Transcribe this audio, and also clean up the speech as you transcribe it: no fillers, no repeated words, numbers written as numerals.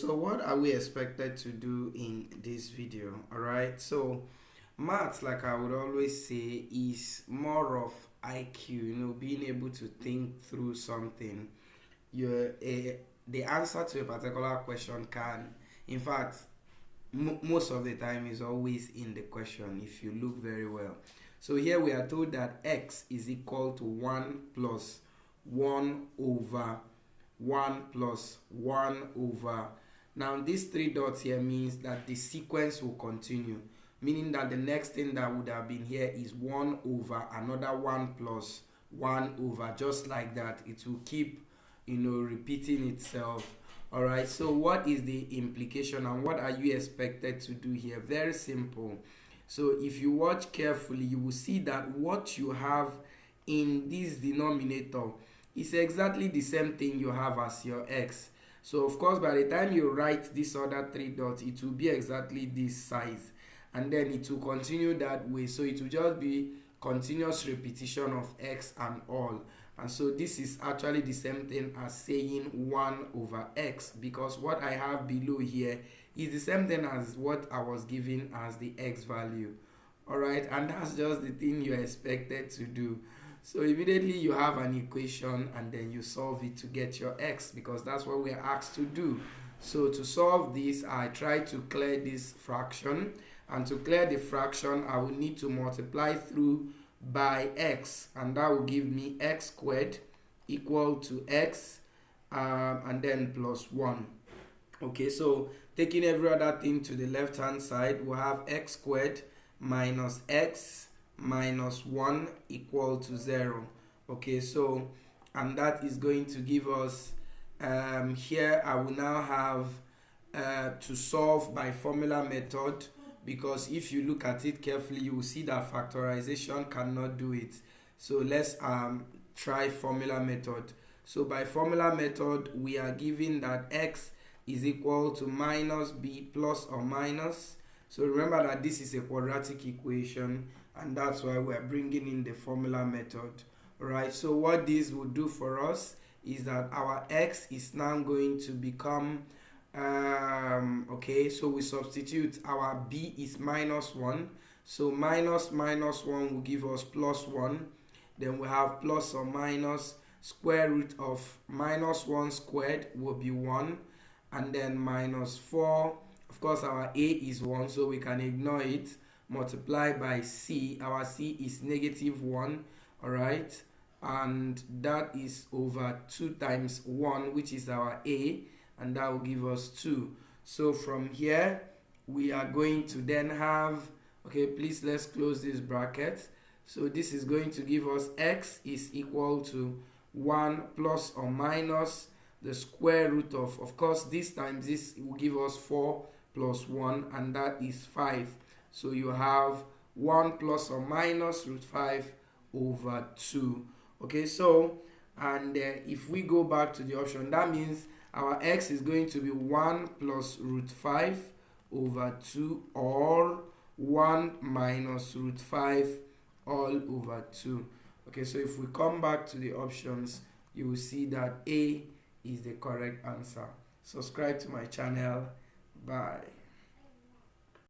So what are we expected to do in this video? Alright, so maths, like I would always say, is more of IQ, being able to think through something. The answer to a particular question can, in fact, most of the time is always in the question if you look very well. So here we are told that x is equal to 1 plus 1 over 1 plus 1 over. Now these three dots here means that the sequence will continue, meaning that the next thing that would have been here is 1 over another 1 plus 1 over, just like that. It will keep repeating itself. All right, so what is the implication and what are you expected to do here? Very simple. So if you watch carefully, you will see that what you have in this denominator is exactly the same thing you have as your x. So of course, by the time you write this other three dots, it will be exactly this size, and then it will continue that way. So it will just be continuous repetition of x and all. And so this is actually the same thing as saying 1 over x, because what I have below here is the same thing as what I was given as the x value. Alright, and that's just the thing you're expected to do. So immediately you have an equation and then you solve it to get your x, because that's what we're asked to do. So to solve this, I try to clear this fraction, and to clear the fraction I will need to multiply through by x, and that will give me x squared equal to x and then plus 1. Okay, so taking every other thing to the left hand side, we'll have x squared minus x minus 1 equal to 0. Okay, so and that is going to give us here I will now have to solve by formula method, because if you look at it carefully you will see that factorization cannot do it. So let's try formula method. So by formula method we are given that x is equal to minus b plus or minus. So remember that this is a quadratic equation, and that's why we're bringing in the formula method. Alright, so what this will do for us is that our x is now going to become okay, so we substitute. Our b is minus 1, so minus 1 will give us plus 1. Then we have plus or minus square root of minus 1 squared will be 1, and then minus 4. Of course our a is 1, so we can ignore it. Multiply by c. Our c is negative 1. All right, and that is over 2 times 1, which is our a, and that will give us 2. So from here we are going to then have, okay, please let's close this bracket. So this is going to give us x is equal to 1 plus or minus the square root of course this times this will give us 4 plus 1, and that is 5. So you have 1 plus or minus root 5 over 2. Okay, so and if we go back to the option, that means our x is going to be 1 plus root 5 over 2, or 1 minus root 5 all over 2. Okay, so if we come back to the options, you will see that A is the correct answer. Subscribe to my channel. Bye.